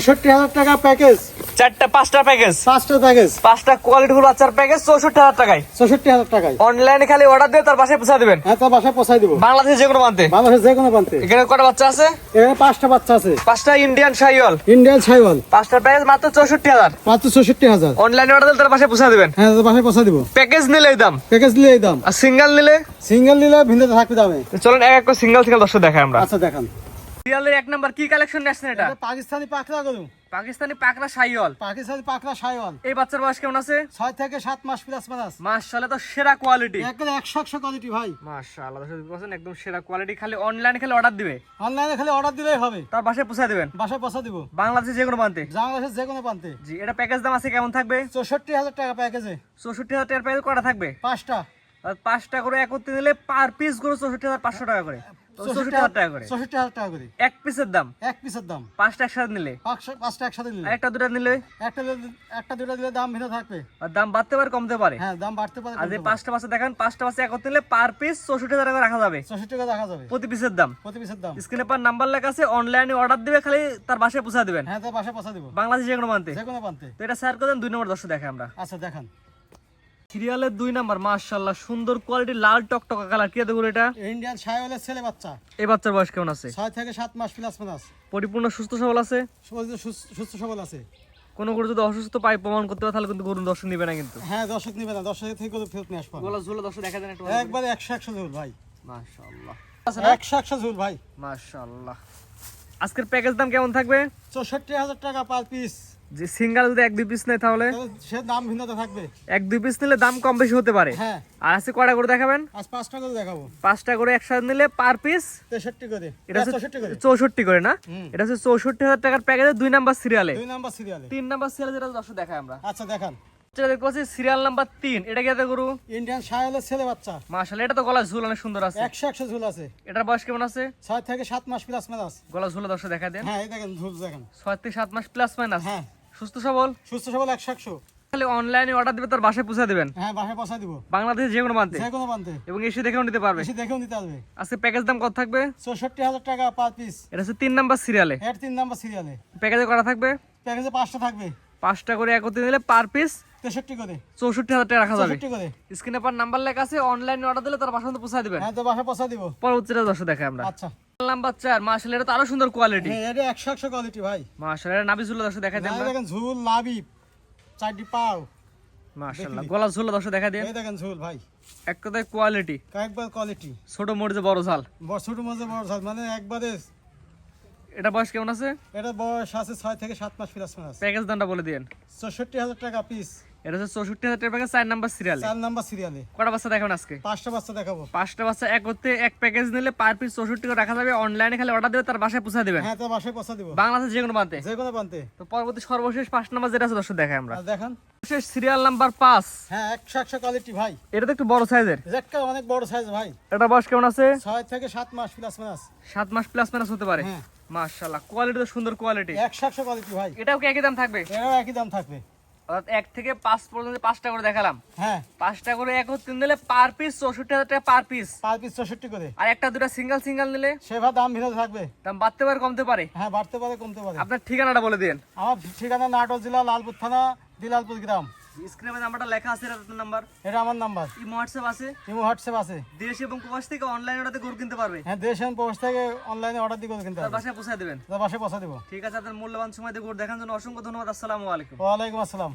৬৪,০০০ টাকা প্যাকেজ। চারটা পাঁচটা প্যাকেজ, পাঁচটা কোয়ালিটি ফুল বাচ্চার প্যাকেজ ৬৪,০০০ টাকায়। ৬৪,০০০ টাকায় অনলাইনে খালি অর্ডার দিয়ে তার বাসায় পৌঁছা দিবেন। হ্যাঁ, তার বাসায় পৌঁছাই দিব। বাংলাদেশে যে কোনো প্রান্তে। বাংলাদেশের যে কোনো প্রান্তে। এখানে কটা বাচ্চা আছে? এখানে 5টা বাচ্চা আছে। 5টা ইন্ডিয়ান শাহিওয়াল। ইন্ডিয়ান ছাইওয়াল পাঁচটার প্যাকেজ মাত্র ৬৪,০০০। মাত্র ৬৪,০০০। অনলাইনে অর্ডার দিলে তার বাসায় পৌঁছা দিবেন। হ্যাঁ, তার বাসায় পৌঁছা দিব। প্যাকেজ নিলে এই দাম, প্যাকেজ নিলে এই দাম। আর সিঙ্গেল নিলে? সিঙ্গেল নিলে ভিন্নতা থাকবে দামে। তো চলেন এক এক করে সিঙ্গেল দর্শক দেখাই আমরা। আচ্ছা, দেখান। সিরিয়ালের 1 নাম্বার কি কালেকশন নিয়েছেন এটা? এটা পাকিস্তানি পাকড়া গরু। পাকিস্তানি পাকড়া শাহিওয়াল। পাকিস্তানি পাকড়া ছাইওয়াল। এই বাচ্চার বয়স কেমন আছে? 6 থেকে 7 মাস প্লাস মাইনাস। মাশাআল্লাহ, তো সেরা কোয়ালিটি। একদম 100 কোয়ালিটি ভাই। মাশাআল্লাহ, দর্শক বলছেন একদম সেরা কোয়ালিটি। খালি অনলাইনে খালি অর্ডার দিবে, অনলাইনে খালি অর্ডার দিলেই হবে। তার বাসায় পৌঁছা দিবেন। বাসায় পৌঁছা দিব। বাংলাদেশে যে কোনো প্রান্তে। বাংলাদেশের যে কোনো প্রান্তে। জি, এটা প্যাকেজ দাম আছে কেমন থাকবে? ৬৪,০০০ টাকা প্যাকেজে। ৬৪,০০০ টাকার প্যাকেজ কটা থাকবে? 5টা। আর 5টা করে একত্রে নিলে পার পিস করে ৬৪,৫০০ টাকা করে। ৬৪,০০০ টাকা করে ৬৪,০০০ টাকা করে। এক পিসের দাম। এক পিসের দাম। 5টা একসাথে নিলে, 5টা একসাথে নিলে। আর একটা দুটা নিলে একটা দুটো দিলে দাম ভিন্ন থাকবে। আর দাম বাড়তে পারে কমতে পারে। হ্যাঁ, দাম বাড়তে পারে। আর যে 5টা বাচ্চা দেখান, 5টা বাচ্চা একত্রে নিলে পার পিস ৬৪,০০০ টাকা রাখা যাবে। ৬৪ টাকা রাখা যাবে প্রতি পিসের দাম। প্রতি পিসের দাম। স্ক্রিনে পার নাম্বার লেখা আছে, অনলাইনে অর্ডার দিবে, খালি তার বাসায় পৌঁছা দিবেন। হ্যাঁ, তার বাসায় পৌঁছা দিব। বাংলাদেশে যে কোনো প্রান্তে। যে কোনো প্রান্তে। তো এটা স্যার করে দেন 2 নম্বর দর্শক দেখাই আমরা। আচ্ছা, দেখান। সিরিয়ালের 2 নাম্বার মাশাআল্লাহ সুন্দর কোয়ালিটি লাল টকটকা কালার। কি দেখুন এটা? ইন্ডিয়ান ছাইওয়ালের ছেলে বাচ্চা। এই বাচ্চার বয়স কেমন আছে? 6 থেকে 7 মাস প্লাস মাইনাস। পরিপূর্ণ সুস্থ সবল আছে? সুস্থ সবল আছে। কোনো গরু যদি অসুস্থ পাই প্রমাণ করতে পারে তাহলে কিন্তু গরু দর্শক নিবে না কিন্তু। হ্যাঁ, দর্শক নিবে না। দর্শকের থেকে গরু ফেরত নিয়ে আসবে। গোলা ঝোলা দর্শক দেখা দেন একটু। একবারে 100 ঝুল ভাই। মাশাআল্লাহ 100 ঝুল ভাই। মাশাআল্লাহ। আজকের প্যাকেজ দাম কেমন থাকবে? ৬৪,০০০ টাকা পার পিস। যে সিঙ্গেল যদি 1-2 পিস নেয় তাহলে সে দাম ভিন্নতা থাকবে। 1-2 পিস নিলে দাম কম বেশি হতে পারে। হ্যাঁ। আর আছে কয়টা করে দেখাবেন? আজ 5টা করে দেখাবো। 5টা করে একসাথে নিলে পার পিস 63 করে। এটা হচ্ছে 64 করে। 64 করে না? হুম। এটা হচ্ছে 64,০০০ টাকার প্যাকেজে 2 নাম্বার সিরিয়ালে। 2 নাম্বার সিরিয়ালে। 3 নাম্বার সিরিয়ালে যেটা দর্শক দেখাই আমরা। আচ্ছা, দেখান। যেটা দেখতে পাচ্ছি সিরিয়াল নাম্বার 3, এটা কি এত গরু? ইন্ডিয়ান ছাইওয়ালের ছেলে বাচ্চা। মাশাআল্লাহ, এটা তো গলা ঝুল অনেক সুন্দর আছে। 100 ঝুল আছে। এটার বয়স কেমন আছে? 6 থেকে 7 মাস প্লাস মাইনাস। গলা ঝুলে দর্শক দেখা দেন। হ্যাঁ, এই দেখেন ঝুল দেখেন। 6 থেকে 7 মাস প্লাস মাইনাস। হ্যাঁ, সুস্থ সবল। সুস্থ সবল 100। খালি অনলাইনে অর্ডার দিবে, তার বাসায় পৌঁছে দিবেন। হ্যাঁ, বাসায় পৌঁছা দিব। বাংলাদেশে যে কোনো প্রান্তে। যে কোনো প্রান্তে। এবং এসে দেখেও নিতে পারবে। এসে দেখেও নিতে আসবে। আজকে প্যাকেজ দাম কত থাকবে? ৬৪,০০০ টাকা পার পিস। এটা হচ্ছে 3 নাম্বার সিরিয়ালে। এর 3 নাম্বার সিরিয়ালে। প্যাকেজে করা থাকবে? প্যাকেজে 5টা থাকবে। 5টা করে একত্রে নিলে পার পিস 63 করে। 64,০০০ টাকা রাখা যাবে। 64 করে। স্ক্রিনে পার নাম্বার লেখা আছে, অনলাইনে অর্ডার দিলে তার বাসায় পৌঁছে দিবেন। হ্যাঁ, তো বাসায় পৌঁছা দিব। পরবর্তীটা দর্শক দেখাই আমরা। আচ্ছা। নাম্বার 4 মাশাআল্লাহ, এটা তো আরো সুন্দর কোয়ালিটি। হ্যাঁ, এটা 100 কোয়ালিটি ভাই। মাশাআল্লাহ, এটা নাভি ঝুল দর্শক দেখাই দেন। এই দেখেন ঝুল, লাভি, 4টি পাও। মাশাআল্লাহ, গলা ঝুল দর্শক দেখাই দেন। এই দেখেন ঝুল ভাই। এক কথায় কোয়ালিটি। কয়েকবার কোয়ালিটি। ছোট মরিচে বড় ঝাল। ছোট মাঝে বড় সাইজ, মানে একবারে। এটা বয়স কেমন আছে? এটা বয়স আছে 6 থেকে 7 মাস প্লাস মাইনাস। প্যাকেজ দামটা বলে দিন। ৬৪,০০০ টাকা পিস। এটা হচ্ছে 64,০০০ টাকা প্যাকেজ 4 নাম্বার সিরিয়ালে। 4 নাম্বার সিরিয়ালে। কটা বাচ্চা দেখাবেন আজকে? 5টা বাচ্চা দেখাবো। 5টা বাচ্চা একত্রে এক প্যাকেজ নিলে পার পিস 64 করে রাখা যাবে। অনলাইনে খালি অর্ডার দিবে, তার বাসায় পৌঁছে দিবেন। হ্যাঁ, তো বাসায় পৌঁছা দিব। বাংলাদেশে যে কোনো প্রান্তে। যে কোনো প্রান্তে। তো পরবর্তী সর্বশেষ 5 নাম্বার যেটা আছে দর্শক দেখাই আমরা। আর দেখান। সর্বশেষ সিরিয়াল নাম্বার 5। হ্যাঁ, 100 কোয়ালিটি ভাই। এটা তো একটু বড় সাইজের। একটা অনেক বড় সাইজ ভাই। এটা বয়স কেমন আছে? 6 থেকে 7 মাস প্লাস মাইনাস। 7 মাস প্লাস মাইনাস হতে পারে। হ্যাঁ। মাশাআল্লাহ, কোয়ালিটি তো সুন্দর কোয়ালিটি। 100 কোয়ালিটি ভাই। এটাও কি একই দাম থাকবে? এটাও একই দাম থাকবে। অর্থাৎ 1 থেকে 5 পর্যন্ত 5টা করে দেখালাম। হ্যাঁ, 5টা করে একত্রে নিলে পার পিস 64,০০০ টাকা পার পিস। পার পিস 64 করে। আর একটা দুটা সিঙ্গেল নিলে সেবা দাম ভিন্ন থাকবে। দাম বাড়তে পারে কমতে পারে। হ্যাঁ, বাড়তে পারে কমতে পারে। আপনার ঠিকানাটা বলে দিন। আমার ঠিকানা নাটোর জেলা লালপুর থানা, দিলালপুর গ্রাম। স্ক্রিনে নাম্বারটা লেখা আছে, এটা আপনার নাম্বার। এটা আমার নাম্বার। এই হোয়াটসঅ্যাপ আছে? ইমো হোয়াটসঅ্যাপ আছে। দেশ এবং প্রবাস থেকে অনলাইন অর্ডারে গরু কিনতে পারবে। হ্যাঁ, দেশ এবং প্রবাস থেকে অনলাইনে অর্ডার দিয়ে কিনতে তার হবে। বাসায় পৌঁছে দেবেন। বাসায় পৌঁছা দিব। ঠিক আছে, আপনার মূল্যবান সময় দিয়ে গরু দেখার জন্য অসংখ্য ধন্যবাদ। আসসালামু আলাইকুম। ওয়ালাইকুম আসসালাম।